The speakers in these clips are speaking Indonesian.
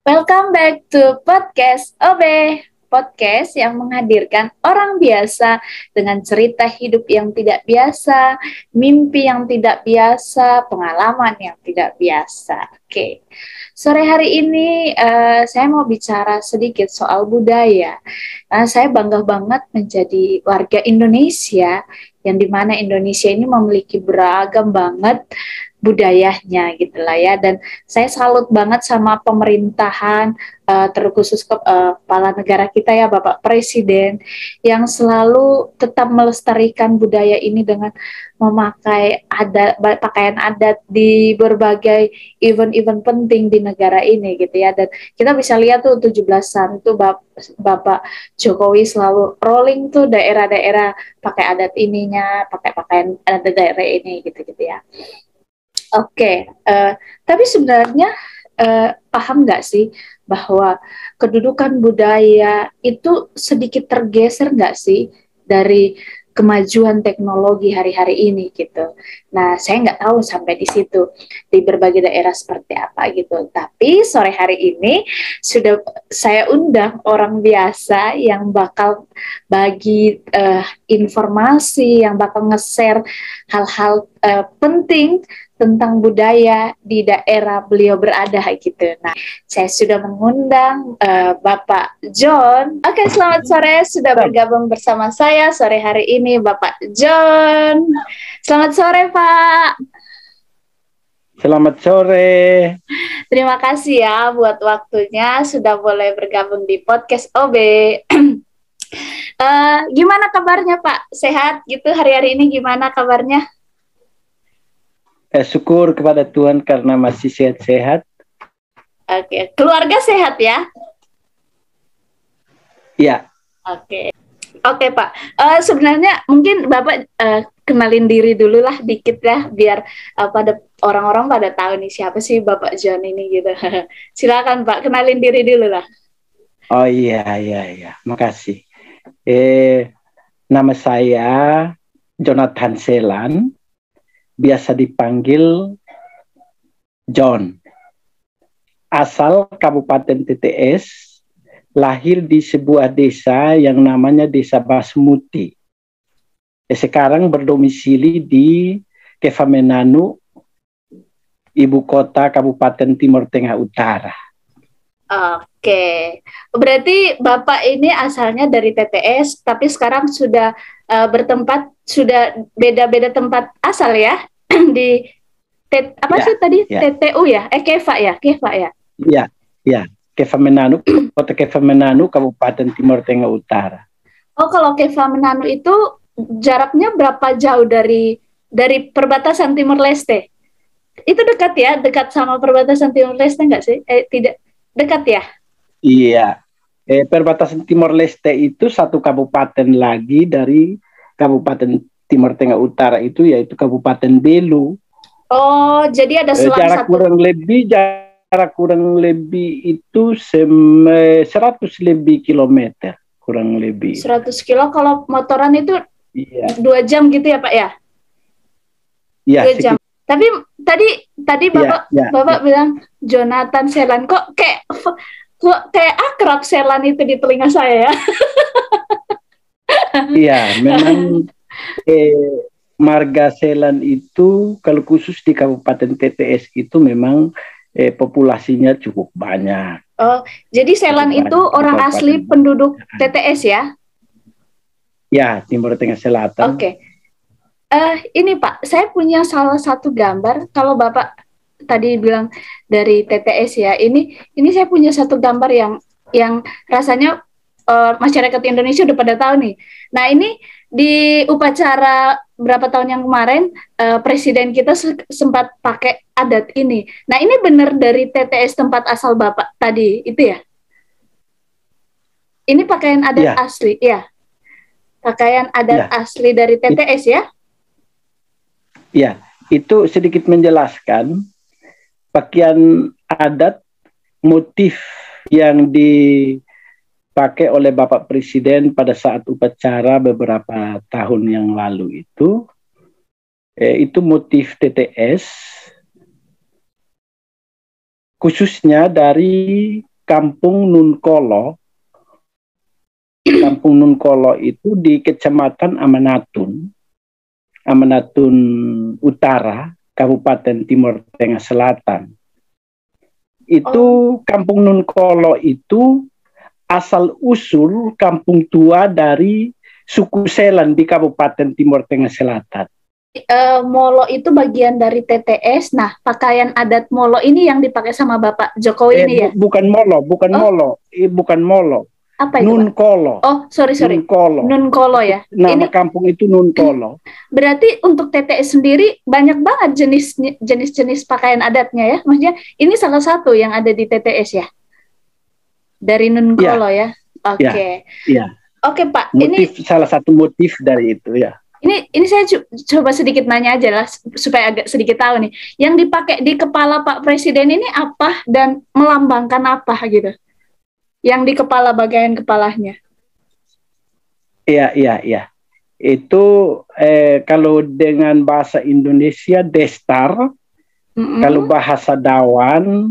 Welcome back to podcast OB, podcast yang menghadirkan orang biasa dengan cerita hidup yang tidak biasa, mimpi yang tidak biasa, pengalaman yang tidak biasa. Oke, sore hari ini saya mau bicara sedikit soal budaya. Saya bangga banget menjadi warga Indonesia, yang dimana Indonesia ini memiliki beragam banget budayanya gitu lah ya. Dan saya salut banget sama pemerintahan, terkhusus kepala negara kita ya, Bapak Presiden, yang selalu tetap melestarikan budaya ini dengan memakai pakaian adat di berbagai event-event penting di negara ini gitu ya. Dan kita bisa lihat tuh 17-an tuh Bapak Jokowi selalu rolling tuh daerah-daerah pakai adat ininya, pakai pakaian adat daerah ini gitu-gitu ya. Oke, tapi sebenarnya paham nggak sih bahwa kedudukan budaya itu sedikit tergeser nggak sih dari kemajuan teknologi hari-hari ini gitu. Nah, saya nggak tahu sampai di situ di berbagai daerah seperti apa gitu. Tapi sore hari ini sudah saya undang orang biasa yang bakal bagi informasi, yang bakal nge-share hal-hal penting tentang budaya di daerah beliau berada gitu. Nah, saya sudah mengundang Bapak John. Oke, selamat sore, sudah bergabung bersama saya sore hari ini Bapak John. Selamat sore, Pak. Selamat sore. Terima kasih ya buat waktunya sudah boleh bergabung di podcast OB. Gimana kabarnya, Pak? Sehat gitu hari-hari ini, gimana kabarnya? Syukur kepada Tuhan karena masih sehat-sehat. Oke, keluarga sehat ya? Ya. Oke, Pak. Sebenarnya mungkin Bapak kenalin diri dulu lah dikit ya, biar pada orang-orang pada tahu nih siapa sih Bapak John ini gitu. Silakan Pak, kenalin diri dulu lah. Oh iya. Makasih. Nama saya Jonathan Selan, biasa dipanggil John. Asal Kabupaten TTS, lahir di sebuah desa yang namanya Desa Basmuti. Sekarang berdomisili di Kefamenanu, ibu kota Kabupaten Timur Tengah Utara. Oke, berarti Bapak ini asalnya dari TTS, tapi sekarang sudah sudah beda-beda tempat asal ya di sih tadi TTU ya? Keva ya? Iya. Kota Kefamenanu, Kabupaten Timur Tengah Utara. Oh, kalau Kefamenanu itu jaraknya berapa jauh dari perbatasan Timur Leste? Itu dekat ya? Dekat sama perbatasan Timur Leste nggak sih? Tidak dekat ya? Iya. Perbatasan Timor Leste itu satu kabupaten lagi dari Kabupaten Timur Tengah Utara itu, yaitu Kabupaten Belu. Oh, jadi ada jarak kurang lebih itu 100 lebih kilometer, kurang lebih. 100 kilo, kalau motoran itu 2 jam gitu ya Pak ya? Iya. 2 jam. Tapi tadi Bapak bilang Jonathan Selan, kok kayak akrab Selan itu di telinga saya ya? Iya, memang marga Selan itu kalau khusus di Kabupaten TTS itu memang populasinya cukup banyak. Oh, jadi Selan itu orang asli penduduk TTS ya? Ya, Timur Tengah Selatan. Oke. Ini Pak, saya punya salah satu gambar. Kalau Bapak tadi bilang dari TTS ya, ini saya punya satu gambar yang rasanya masyarakat Indonesia udah pada tahu nih. Nah, ini di upacara berapa tahun yang kemarin presiden kita sempat pakai adat ini. Nah, ini benar dari TTS tempat asal Bapak tadi itu ya? Ini pakaian adat asli ya? Pakaian adat asli dari TTS ya? Ya, itu sedikit menjelaskan pakaian adat, motif yang dipakai oleh Bapak Presiden pada saat upacara beberapa tahun yang lalu itu motif TTS, khususnya dari Kampung Nunkolo. Kampung Nunkolo itu di Kecamatan Amanatun, Amanatun Utara, Kabupaten Timur Tengah Selatan. Itu Kampung Nunkolo itu asal usul kampung tua dari suku Selan di Kabupaten Timur Tengah Selatan. Molo itu bagian dari TTS. Nah, pakaian adat Molo ini yang dipakai sama Bapak Jokowi ini ya? Bukan Molo, bukan Molo, bukan Molo. Apa itu, Nunkolo. Oh, sorry. Nunkolo. Nunkolo ya. Nama kampung itu Nunkolo. Berarti untuk TTS sendiri banyak banget jenis-jenis pakaian adatnya ya. Maksudnya ini salah satu yang ada di TTS ya. Dari Nunkolo ya. Oke. Iya. Oke, Pak. Salah satu motif dari itu ya. Ini saya coba sedikit nanya aja lah supaya agak sedikit tahu nih. Yang dipakai di kepala Pak Presiden ini apa dan melambangkan apa gitu? Yang di kepala bagian kepalanya. Iya. Itu kalau dengan bahasa Indonesia destar, kalau bahasa Dawan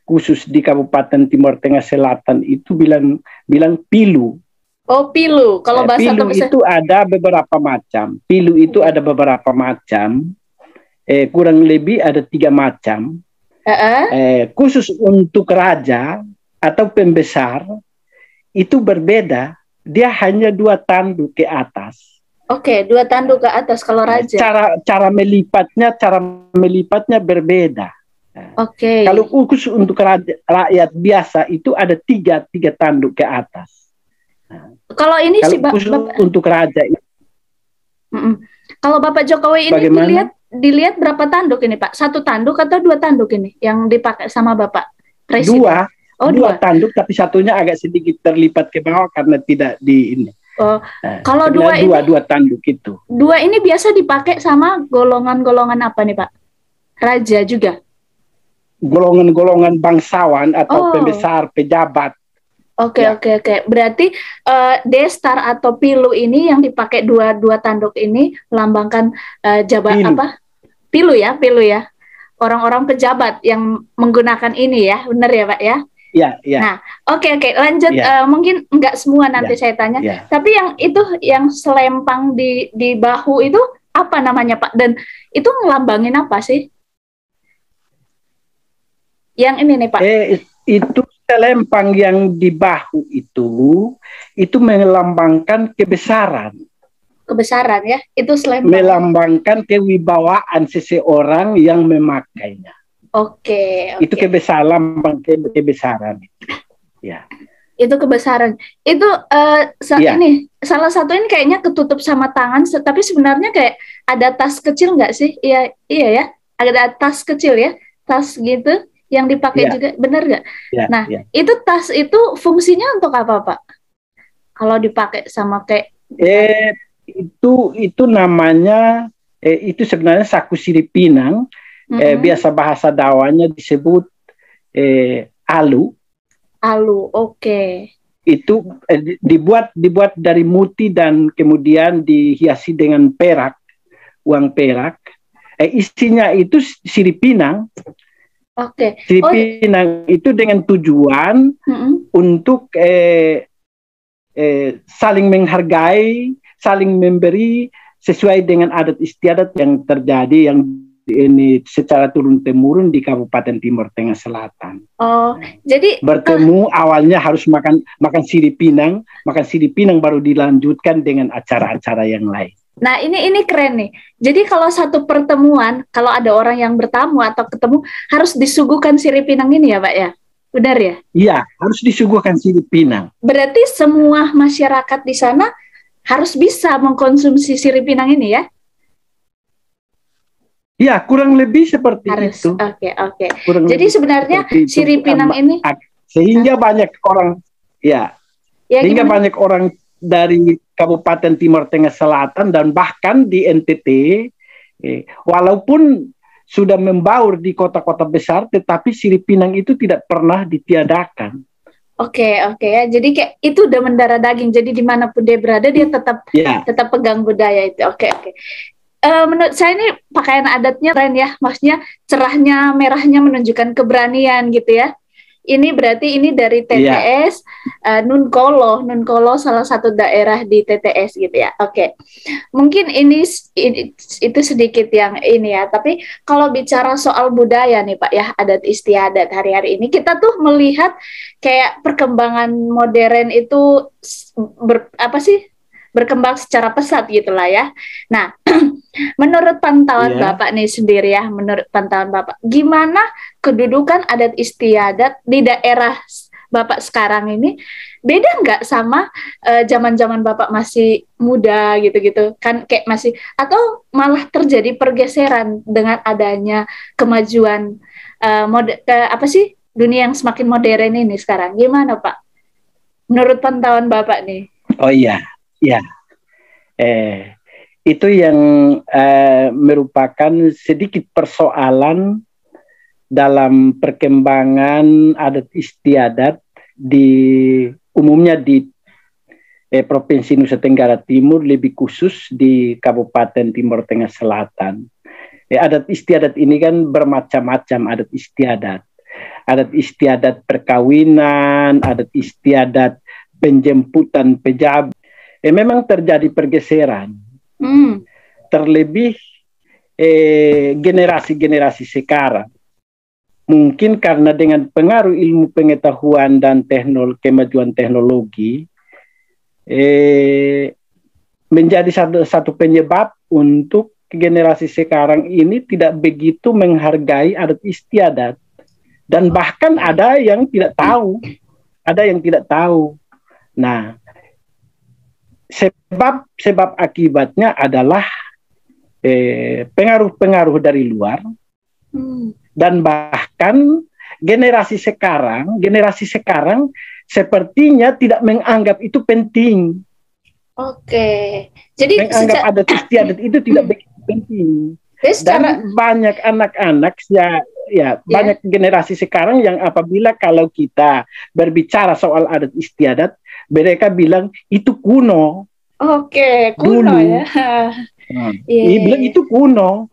khusus di Kabupaten Timur Tengah Selatan itu bilang pilu. Oh, pilu. Kalau bahasa pilu itu ada beberapa macam. Pilu itu ada beberapa macam. Kurang lebih ada 3 macam. Khusus untuk raja atau pembesar itu berbeda, dia hanya 2 tanduk ke atas. Oke, 2 tanduk ke atas kalau raja. Cara melipatnya berbeda. Oke. Kalau khusus untuk rakyat biasa itu ada 3 tanduk ke atas. Kalau ini sih untuk raja. Kalau Bapak Jokowi ini dilihat berapa tanduk ini, Pak? 1 tanduk atau 2 tanduk ini yang dipakai sama Bapak Presiden? 2 tanduk, tapi satunya agak sedikit terlipat ke bawah karena tidak di ini. Kalau 2 tanduk itu. 2 ini biasa dipakai sama golongan-golongan apa nih, Pak? Raja juga. Golongan-golongan bangsawan atau pembesar, pejabat. Oke. Berarti destar atau pilu ini yang dipakai 2 tanduk ini melambangkan Pilu ya. Orang-orang pejabat yang menggunakan ini ya, benar ya, Pak ya? Iya. Nah, oke, lanjut. Mungkin nggak semua nanti saya tanya. Tapi yang itu, yang selempang di bahu itu apa namanya, Pak? Dan itu ngelambangin apa sih? Yang ini nih, Pak. Itu selempang yang di bahu itu melambangkan kebesaran. Kebesaran ya, itu selempang. Melambangkan kewibawaan seseorang yang memakainya. Oke. Itu kebesaran. Ya. Itu kebesaran. Itu ini salah satu ini kayaknya ketutup sama tangan, tapi sebenarnya kayak ada tas kecil nggak sih? Iya ya. Ada tas kecil ya, tas gitu yang dipakai juga, benar nggak? Nah, itu tas itu fungsinya untuk apa, Pak? Kalau dipakai sama kayak itu namanya itu sebenarnya saku sirip pinang. Biasa bahasa Dawanya disebut alu. Oke. Itu dibuat dari muti dan kemudian dihiasi dengan perak, uang perak. Isinya itu sirip pinang. Oke. Sirip pinang itu dengan tujuan untuk saling menghargai, saling memberi sesuai dengan adat istiadat yang terjadi yang ini secara turun-temurun di Kabupaten Timur Tengah Selatan. Jadi bertemu awalnya harus makan sirip pinang baru dilanjutkan dengan acara-acara yang lain. Nah, ini keren nih. Jadi kalau satu pertemuan, kalau ada orang yang bertamu atau ketemu, harus disuguhkan sirip pinang ini ya, Pak ya? Benar ya? Iya, harus disuguhkan sirip pinang. Berarti semua masyarakat di sana harus bisa mengkonsumsi sirip pinang ini ya? Ya, kurang lebih seperti itu. Oke. Jadi sebenarnya sirip pinang ini sehingga banyak orang banyak orang dari Kabupaten Timur Tengah Selatan dan bahkan di NTT walaupun sudah membaur di kota-kota besar, tetapi sirip pinang itu tidak pernah ditiadakan. Oke ya. Jadi kayak itu udah mendarah daging. Jadi dimanapun dia berada, dia tetap pegang budaya itu. Oke. Menurut saya ini pakaian adatnya keren ya, maksudnya cerahnya, merahnya menunjukkan keberanian gitu ya. Ini berarti ini dari TTS Nunkolo salah satu daerah di TTS gitu ya. Oke. Mungkin ini itu sedikit yang ini ya, tapi kalau bicara soal budaya nih Pak ya, adat istiadat hari-hari ini kita tuh melihat kayak perkembangan modern itu berkembang secara pesat gitulah ya. Nah, menurut pantauan Bapak nih sendiri ya, menurut pantauan Bapak, gimana kedudukan adat istiadat di daerah Bapak sekarang ini? Beda nggak sama zaman-zaman Bapak masih muda gitu-gitu? Kan kayak masih, atau malah terjadi pergeseran dengan adanya kemajuan dunia yang semakin modern ini sekarang? Gimana Pak? Menurut pantauan Bapak nih? Oh iya, ya. Itu yang merupakan sedikit persoalan dalam perkembangan adat istiadat umumnya di Provinsi Nusa Tenggara Timur, lebih khusus di Kabupaten Timur Tengah Selatan. Adat istiadat ini kan bermacam-macam adat istiadat. Adat istiadat perkawinan, adat istiadat penjemputan pejabat. Memang terjadi pergeseran. Terlebih generasi-generasi sekarang. Mungkin karena dengan pengaruh ilmu pengetahuan dan kemajuan teknologi, menjadi satu penyebab untuk generasi sekarang ini tidak begitu menghargai adat istiadat. Dan bahkan ada yang tidak tahu. Nah, sebab akibatnya adalah pengaruh-pengaruh dari luar, dan bahkan generasi sekarang sepertinya tidak menganggap itu penting. Oke, jadi menganggap adat istiadat itu tidak begitu penting. Dan banyak anak-anak banyak generasi sekarang yang apabila kalau kita berbicara soal adat istiadat, mereka bilang itu kuno. Oke, kuno dulu. Ya. Bilang itu kuno.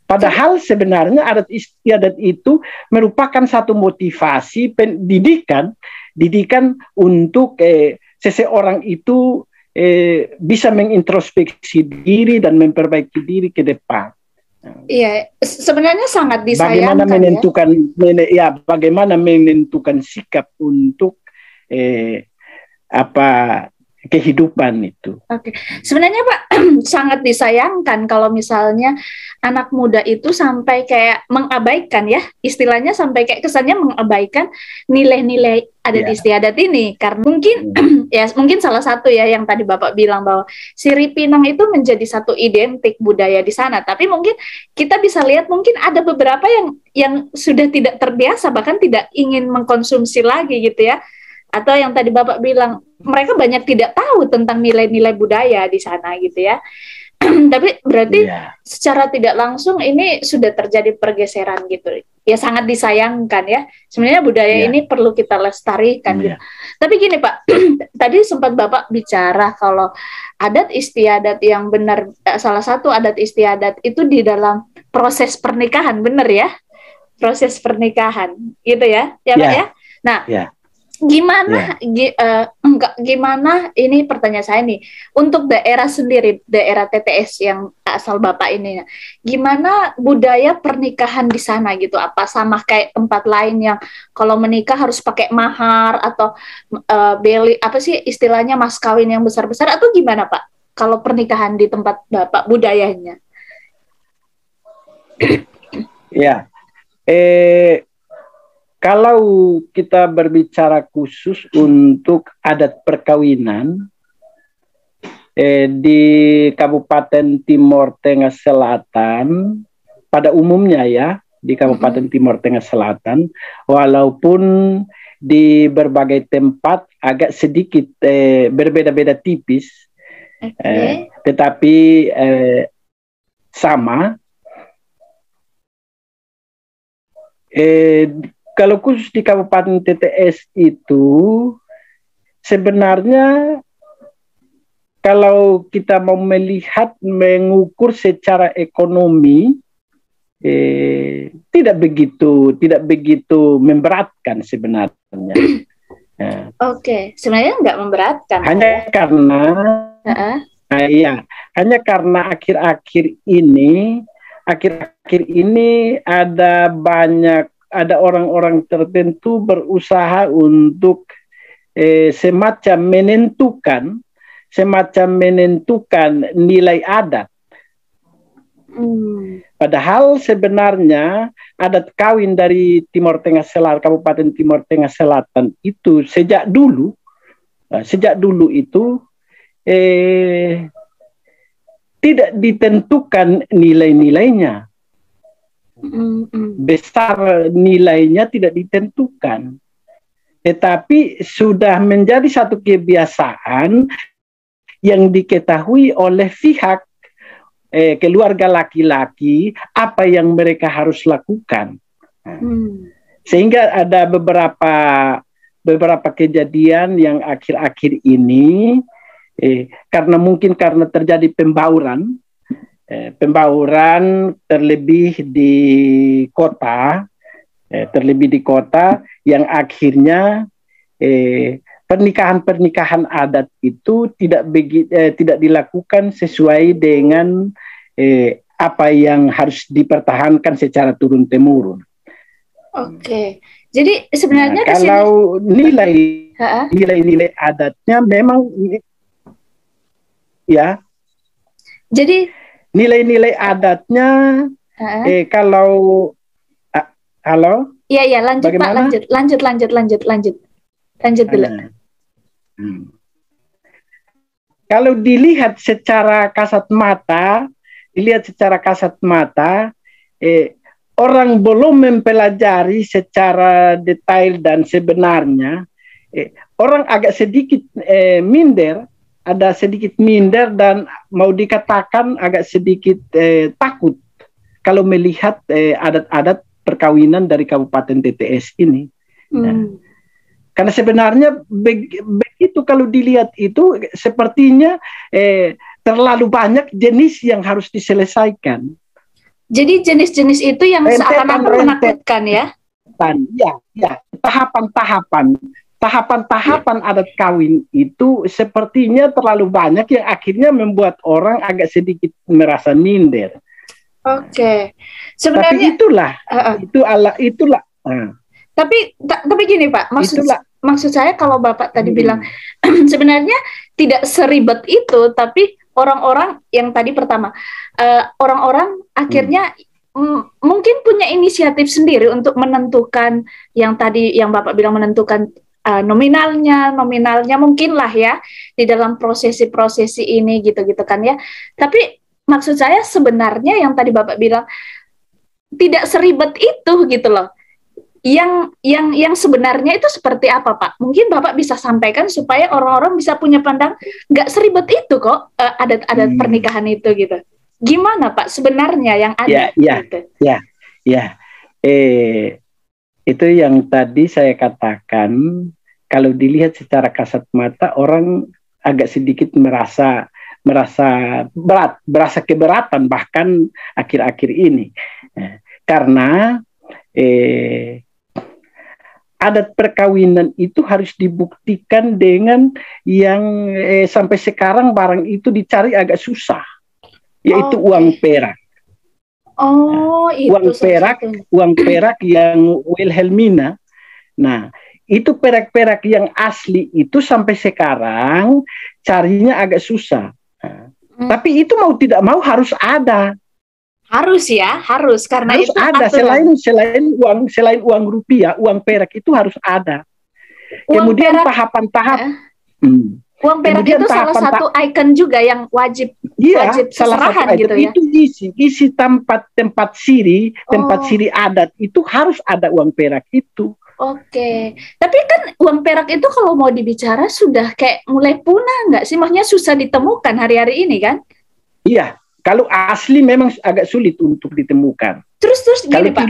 Padahal sebenarnya adat istiadat itu merupakan satu motivasi didikan untuk seseorang itu bisa mengintrospeksi diri dan memperbaiki diri ke depan. Iya, sebenarnya sangat disayangkan. Bagaimana menentukan sikap untuk kehidupan itu. Oke, sebenarnya Pak sangat disayangkan kalau misalnya anak muda itu sampai kayak mengabaikan ya, istilahnya sampai kayak kesannya mengabaikan nilai-nilai adat istiadat ini, karena mungkin mungkin salah satu ya yang tadi Bapak bilang bahwa Sirip Pinang itu menjadi satu identik budaya di sana, tapi mungkin kita bisa lihat mungkin ada beberapa yang sudah tidak terbiasa, bahkan tidak ingin mengkonsumsi lagi gitu ya. Atau yang tadi Bapak bilang, mereka banyak tidak tahu tentang nilai-nilai budaya di sana gitu ya. Tapi berarti secara tidak langsung ini sudah terjadi pergeseran gitu. Ya sangat disayangkan ya. Sebenarnya budaya ini perlu kita lestarikan gitu. Tapi gini Pak, tadi sempat Bapak bicara kalau adat istiadat yang benar, salah satu adat istiadat itu di dalam proses pernikahan, benar ya? Proses pernikahan gitu ya, Pak ya? Nah, gimana gimana ini pertanyaan saya nih untuk daerah sendiri, daerah TTS yang asal Bapak ini, gimana budaya pernikahan di sana gitu? Apa sama kayak tempat lain yang kalau menikah harus pakai mahar atau beli istilahnya mas kawin yang besar-besar, atau gimana Pak kalau pernikahan di tempat Bapak budayanya? Kalau kita berbicara khusus untuk adat perkawinan di Kabupaten Timur Tengah Selatan, pada umumnya ya, di Kabupaten Timur Tengah Selatan, walaupun di berbagai tempat agak sedikit berbeda-beda tipis, tetapi sama. Kalau khusus di Kabupaten TTS itu sebenarnya kalau kita mau mengukur secara ekonomi, tidak begitu memberatkan sebenarnya. Oke, sebenarnya nggak memberatkan. Hanya karena hanya karena akhir-akhir ini ada orang-orang tertentu berusaha untuk semacam menentukan nilai adat. Padahal sebenarnya adat kawin dari Kabupaten Timor Tengah Selatan itu sejak dulu itu tidak ditentukan nilai-nilainya. Besar nilainya tidak ditentukan. Tetapi sudah menjadi satu kebiasaan yang diketahui oleh pihak keluarga laki-laki apa yang mereka harus lakukan. Sehingga ada beberapa kejadian yang akhir-akhir ini karena terjadi pembauran terlebih di kota yang akhirnya pernikahan adat itu tidak dilakukan sesuai dengan apa yang harus dipertahankan secara turun-temurun. Oke, jadi sebenarnya kalau nilai-nilai adatnya memang ya. Jadi nilai-nilai adatnya kalau halo? Iya, lanjut bagaimana? Pak, lanjut dulu. Kalau dilihat secara kasat mata, orang belum mempelajari secara detail dan sebenarnya, orang agak sedikit minder dan mau dikatakan agak sedikit takut kalau melihat adat-adat perkawinan dari Kabupaten TTS ini. Karena sebenarnya begitu kalau dilihat itu sepertinya terlalu banyak jenis yang harus diselesaikan. Jadi jenis-jenis itu yang seakan-akan menakutkan ya? Ya, tahapan adat kawin itu sepertinya terlalu banyak yang akhirnya membuat orang agak sedikit merasa minder. Oke. Sebenarnya itulah. Tapi gini Pak, maksud saya kalau Bapak tadi bilang sebenarnya tidak seribet itu, tapi orang-orang yang tadi pertama orang-orang akhirnya mungkin punya inisiatif sendiri untuk menentukan yang tadi yang Bapak bilang menentukan nominalnya mungkin lah ya di dalam prosesi ini gitu kan ya. Tapi maksud saya sebenarnya yang tadi Bapak bilang tidak seribet itu gitu loh. Yang sebenarnya itu seperti apa Pak? Mungkin Bapak bisa sampaikan supaya orang-orang bisa punya pandang nggak seribet itu kok adat-adat pernikahan itu gitu. Gimana Pak sebenarnya yang ada? Itu yang tadi saya katakan. Kalau dilihat secara kasat mata, orang agak sedikit merasa berat, berasa keberatan bahkan akhir-akhir ini, karena adat perkawinan itu harus dibuktikan dengan yang sampai sekarang barang itu dicari agak susah, yaitu uang perak. Uang perak yang Wilhelmina. Nah, itu perak-perak yang asli itu sampai sekarang carinya agak susah. Tapi itu mau tidak mau harus ada. Harus karena harus itu ada selain uang rupiah, uang perak itu harus ada. Kemudian tahapan-tahap. Uang perak itu salah satu ikon juga yang wajib seserahan gitu ya. Itu isi tempat siri adat itu harus ada uang perak itu. Oke, tapi kan uang perak itu kalau mau dibicara sudah kayak mulai punah nggak sih? Maksudnya susah ditemukan hari-hari ini kan? Iya, kalau asli memang agak sulit untuk ditemukan. Terus gini Pak.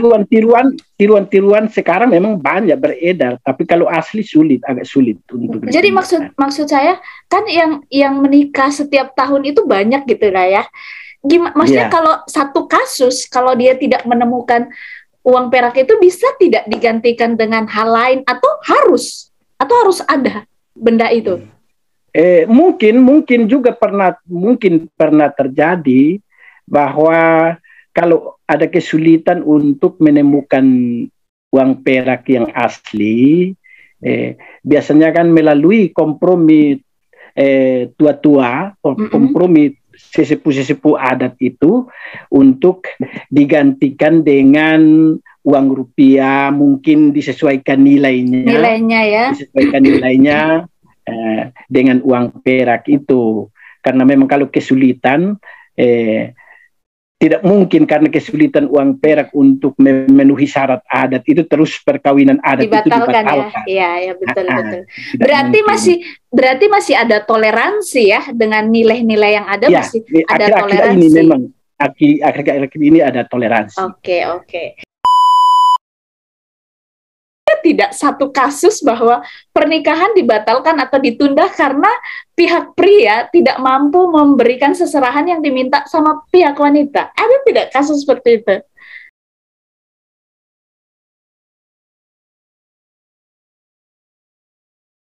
Tiruan sekarang memang banyak beredar, tapi kalau asli agak sulit untuk ditemukan. Jadi maksud saya kan yang menikah setiap tahun itu banyak gitu lah ya. Gimana? Maksudnya kalau satu kasus, kalau dia tidak menemukan uang perak itu bisa tidak digantikan dengan hal lain atau harus ada benda itu? Mungkin juga pernah terjadi bahwa kalau ada kesulitan untuk menemukan uang perak yang asli, biasanya kan melalui kompromi tua-tua, kompromi sesepuh-sesepuh adat itu untuk digantikan dengan uang rupiah, mungkin disesuaikan nilainya dengan uang perak itu. Karena memang kalau kesulitan, tidak mungkin karena kesulitan uang perak untuk memenuhi syarat adat itu, terus perkawinan adat dibatalkan. Ya, betul. Berarti masih ada toleransi ya dengan nilai-nilai yang ada, ya, masih ada toleransi. Ini memang akhir-akhir ini ada toleransi. Oke. Tidak satu kasus bahwa pernikahan dibatalkan atau ditunda karena pihak pria tidak mampu memberikan seserahan yang diminta sama pihak wanita. Ada tidak kasus seperti itu?